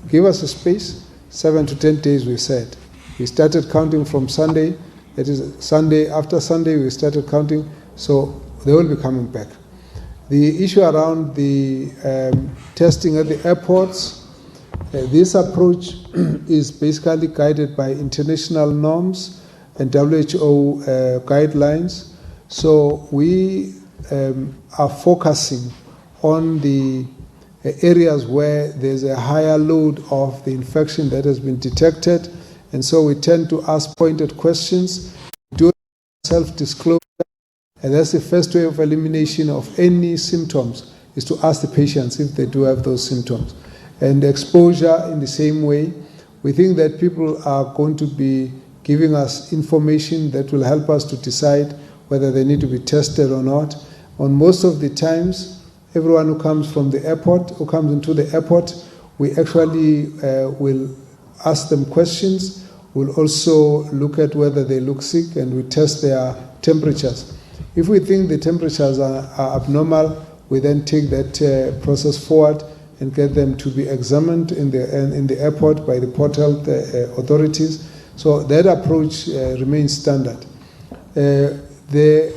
give us a space, 7 to 10 days we said. We started counting from Sunday, that is Sunday, after Sunday we started counting, so they will be coming back. The issue around the testing at the airports, this approach is basically guided by international norms and WHO guidelines. So we are focusing on the areas where there's a higher load of the infection that has been detected, and so we tend to ask pointed questions, do self-disclosure, and that's the first way of elimination of any symptoms, is to ask the patients if they do have those symptoms. And exposure in the same way. We think that people are going to be giving us information that will help us to decide whether they need to be tested or not. On most of the times, everyone who comes from the airport, who comes into the airport, we actually will ask them questions. We'll also look at whether they look sick, and we test their temperatures. If we think the temperatures are abnormal, we then take that process forward and get them to be examined in the airport by the Port Health authorities. So that approach remains standard. The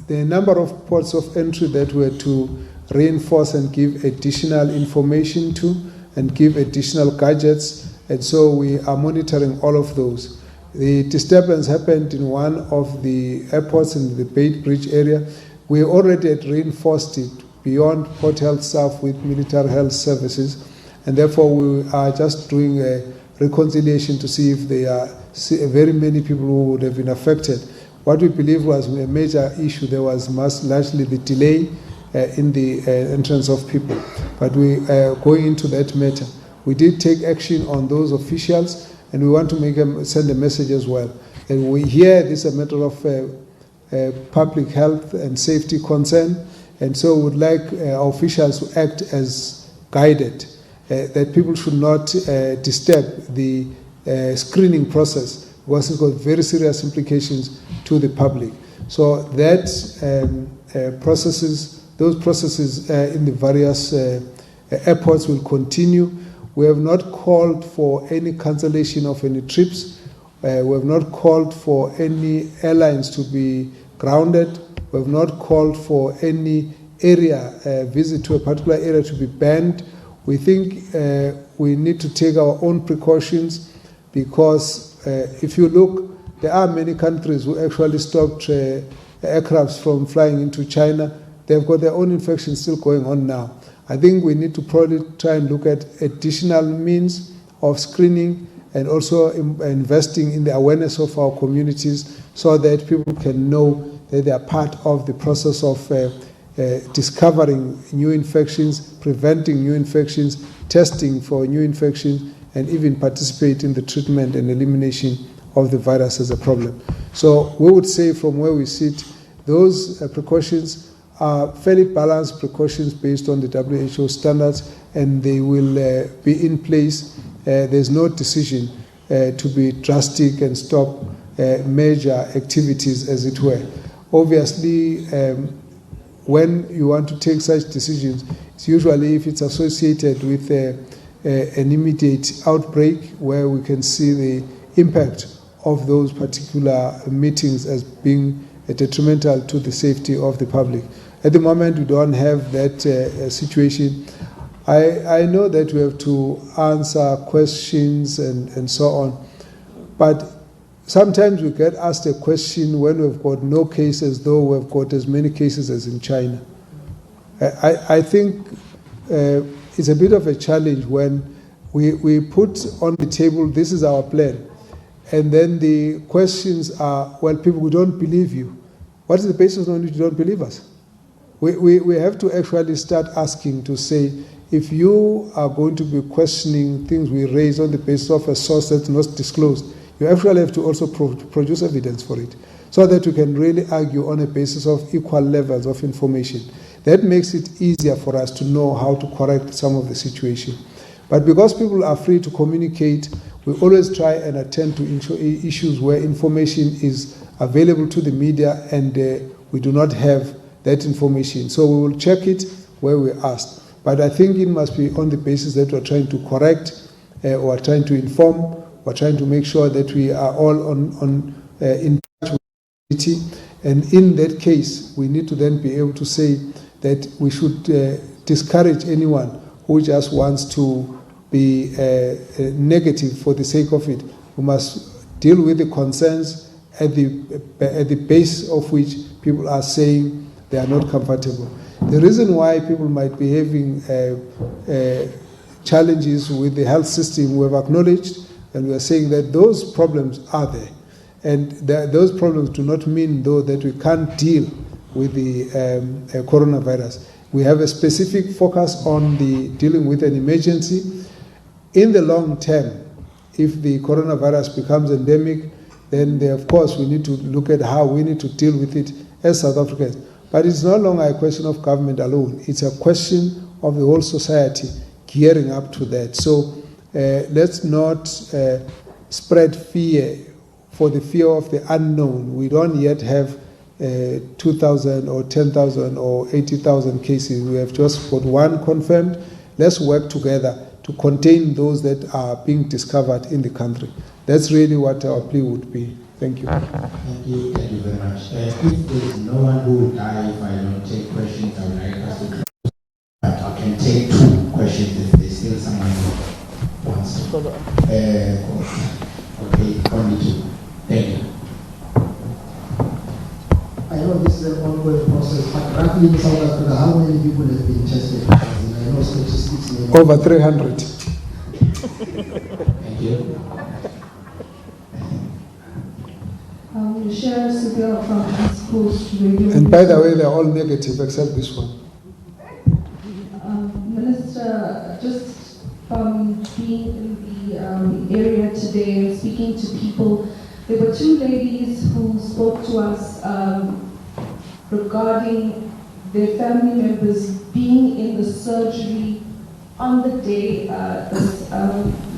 number of ports of entry that were to reinforce and give additional information to and give additional gadgets, and so we are monitoring all of those. The disturbance happened in one of the airports in the Beit Bridge area. We already had reinforced it beyond Port Health staff with military health services, and therefore we are just doing a reconciliation to see if there are very many people who would have been affected. What we believe was a major issue, there was largely the delay in the entrance of people. But we going into that matter, we did take action on those officials, and we want to send a message as well. And we hear this is a matter of public health and safety concern, and so we would like our officials to act as guided, that people should not disturb the screening process, because it's got very serious implications to the public. So that those processes in the various airports will continue. We have not called for any cancellation of any trips. We have not called for any airlines to be grounded. We have not called for any visit to a particular area to be banned. We think we need to take our own precautions, because if you look, there are many countries who actually stopped aircrafts from flying into China. They've got their own infections still going on now. I think we need to probably try and look at additional means of screening and also investing in the awareness of our communities, so that people can know that they are part of the process of discovering new infections, preventing new infections, testing for new infections, and even participate in the treatment and elimination of the virus as a problem. So we would say from where we sit, those precautions are fairly balanced precautions based on the WHO standards, and they will be in place. There's no decision to be drastic and stop major activities, as it were. Obviously, when you want to take such decisions, it's usually if it's associated with an immediate outbreak where we can see the impact of those particular meetings as being detrimental to the safety of the public. At the moment, we don't have that situation. I know that we have to answer questions and so on, but sometimes we get asked a question when we've got no cases, though we've got as many cases as in China. I think it's a bit of a challenge when we put on the table, this is our plan, and then the questions are, well, people, we don't believe you. What is the basis on which you don't believe us? We have to actually start asking to say, if you are going to be questioning things we raise on the basis of a source that's not disclosed, you actually have to also produce evidence for it, so that we can really argue on a basis of equal levels of information. That makes it easier for us to know how to correct some of the situation. But because people are free to communicate, we always try and attend to issues where information is available to the media and we do not have that information. So we will check it where we're asked. But I think it must be on the basis that we're trying to correct or trying to inform, we're trying to make sure that we are all in touch with the community. And in that case, we need to then be able to say that we should discourage anyone who just wants to be negative for the sake of it. We must deal with the concerns at the base of which people are saying they are not comfortable. The reason why people might be having challenges with the health system, we have acknowledged, and we are saying that those problems are there. And those problems do not mean, though, that we can't deal with the coronavirus. We have a specific focus on dealing with an emergency. In the long term, if the coronavirus becomes endemic, then of course we need to look at how we need to deal with it as South Africans. But it's no longer a question of government alone. It's a question of the whole society gearing up to that. So let's not spread fear for the fear of the unknown. We don't yet have 2,000 or 10,000 or 80,000 cases. We have just got one confirmed. Let's work together to contain those that are being discovered in the country. That's really what our plea would be. Thank you. Thank you very much. If there is no one who will die if I don't take questions, I would like us to close. But I can take 2 questions if there's still someone who wants to. Okay, only 2. Thank you. I know this is an ongoing process, but roughly in South Africa, how many people have been tested? I know statistics may not. Over 300. Thank you. Michelle Sibyl from East Coast Radio. And by the way, they're all negative except this one. Minister, just being in the area today and speaking to people, there were 2 ladies who spoke to us regarding their family members being in the surgery on the day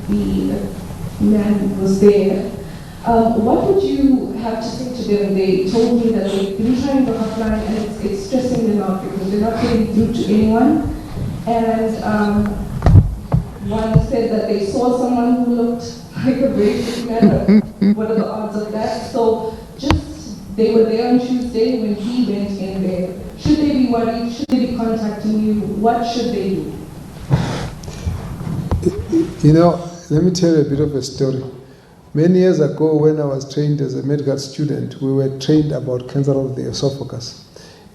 the man was there. What would you have to say to them? They told me that they've been trying the hotline and it's stressing them out because they're not getting through to anyone. And one said that they saw someone who looked like a very sick man. What are the odds of that? So just, they were there on Tuesday when he went in there. Should they be worried? Should they be contacting you? What should they do? You know, let me tell you a bit of a story. Many years ago, when I was trained as a medical student, we were trained about cancer of the esophagus.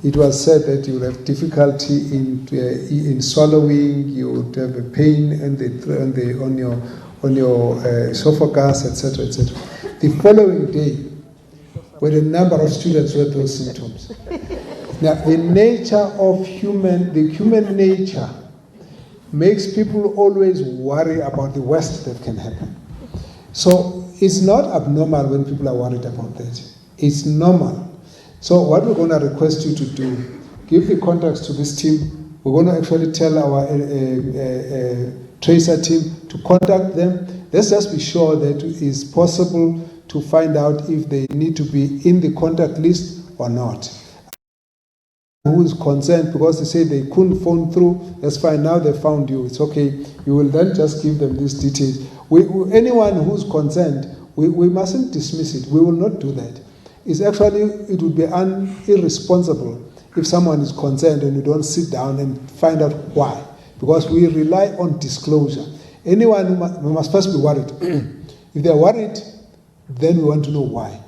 It was said that you would have difficulty in swallowing, you would have a pain on your esophagus, etc., etc. The following day, when a number of students had those symptoms. Now, the human nature makes people always worry about the worst that can happen. So it's not abnormal when people are worried about that. It's normal. So what we're going to request you to do, give the contacts to this team. We're going to actually tell our tracer team to contact them. Let's just be sure that it's possible to find out if they need to be in the contact list or not. Who is concerned because they say they couldn't phone through, that's fine, now they found you, it's okay. You will then just give them these details. Anyone who's concerned, we mustn't dismiss it. We will not do that. It's actually, it would be irresponsible if someone is concerned and you don't sit down and find out why. Because we rely on disclosure. Anyone who must first be worried. If they're worried, then we want to know why.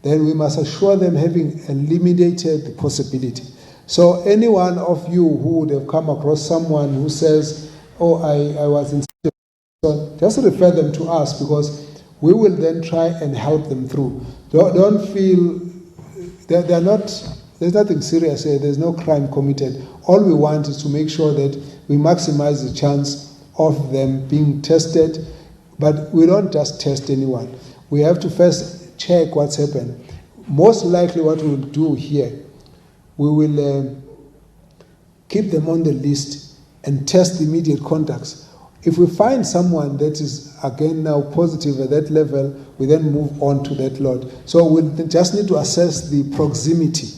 Then we must assure them having eliminated the possibility. So any one of you who would have come across someone who says, oh, I was in, so just refer them to us because we will then try and help them through. Don't feel, they're not, there's nothing serious here, there's no crime committed. All we want is to make sure that we maximize the chance of them being tested, but we don't just test anyone. We have to first check what's happened. Most likely what we'll do here, we will keep them on the list and test the immediate contacts. If we find someone that is again now positive at that level, we then move on to that lot. So we'll just need to assess the proximity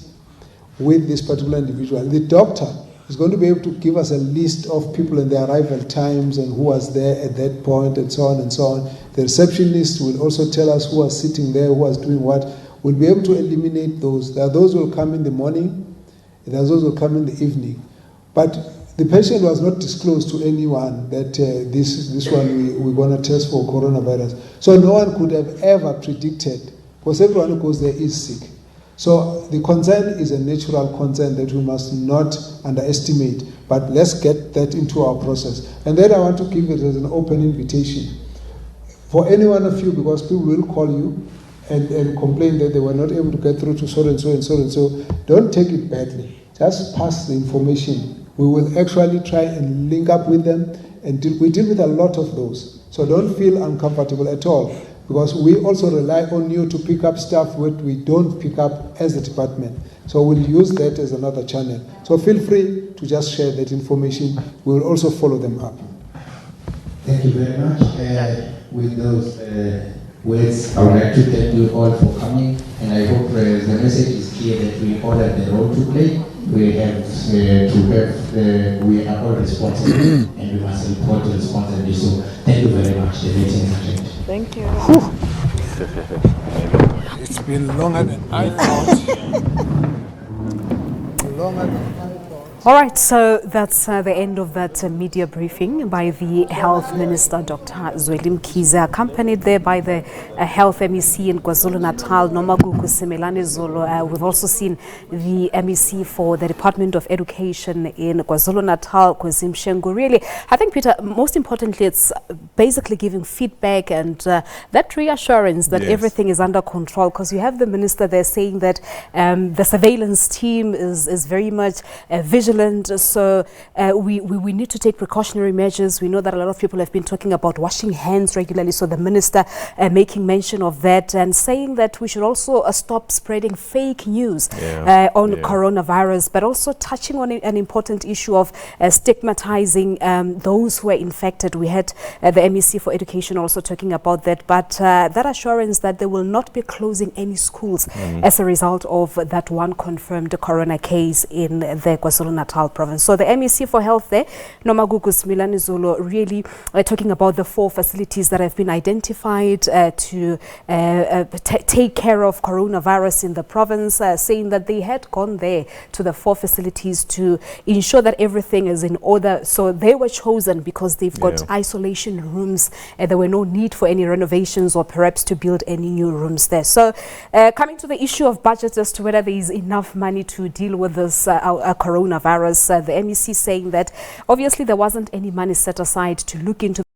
with this particular individual. The doctor is going to be able to give us a list of people and their arrival times and who was there at that point and so on and so on. The receptionist will also tell us who was sitting there, who was doing what. We'll be able to eliminate those. There are those who will come in the morning, and there are those who will come in the evening. But the patient was not disclosed to anyone that this one we're going to test for coronavirus. So no one could have ever predicted, because everyone who goes there is sick. So the concern is a natural concern that we must not underestimate, but let's get that into our process. And then I want to give it as an open invitation for any one of you, because people will call you and complain that they were not able to get through to so and so and so and so. Don't take it badly. Just pass the information. We will actually try and link up with them, and we deal with a lot of those. So don't feel uncomfortable at all, because we also rely on you to pick up stuff that we don't pick up as a department. So we'll use that as another channel. So feel free to just share that information. We will also follow them up. Thank you very much. With those words, I would like to thank you all for coming, and I hope the message is clear that we all have the role to play. We have we are all responsible, and we must report responsibly. So thank you very much. The meeting is adjourned. Thank you. It's been longer than I thought. Longer than I thought. All right, so that's the end of that media briefing by the Health Minister, Dr. Zweli Mkhize, accompanied there by the Health MEC in KwaZulu-Natal, Nomagugu Simelane Zulu. We've also seen the MEC for the Department of Education in KwaZulu-Natal, Kwezim Shengu. Really, I think, Peter, most importantly, it's basically giving feedback and that reassurance that everything is under control, because you have the minister there saying that the surveillance team is very much vigilant. So we need to take precautionary measures. We know that a lot of people have been talking about washing hands regularly. So the minister making mention of that and saying that we should also stop spreading fake news on coronavirus, but also touching on an important issue of stigmatizing those who are infected. We had the MEC for Education also talking about that, but that assurance that they will not be closing any schools as a result of that one confirmed corona case in the KwaZulu-Natal province. So the MEC for Health there, Nomagugu Simelane Zulu, really talking about the 4 facilities that have been identified to take care of coronavirus in the province, saying that they had gone there to the 4 facilities to ensure that everything is in order. So they were chosen because they've got isolation rooms. There were no need for any renovations or perhaps to build any new rooms there. So coming to the issue of budget as to whether there is enough money to deal with this coronavirus, the MEC saying that obviously there wasn't any money set aside to look into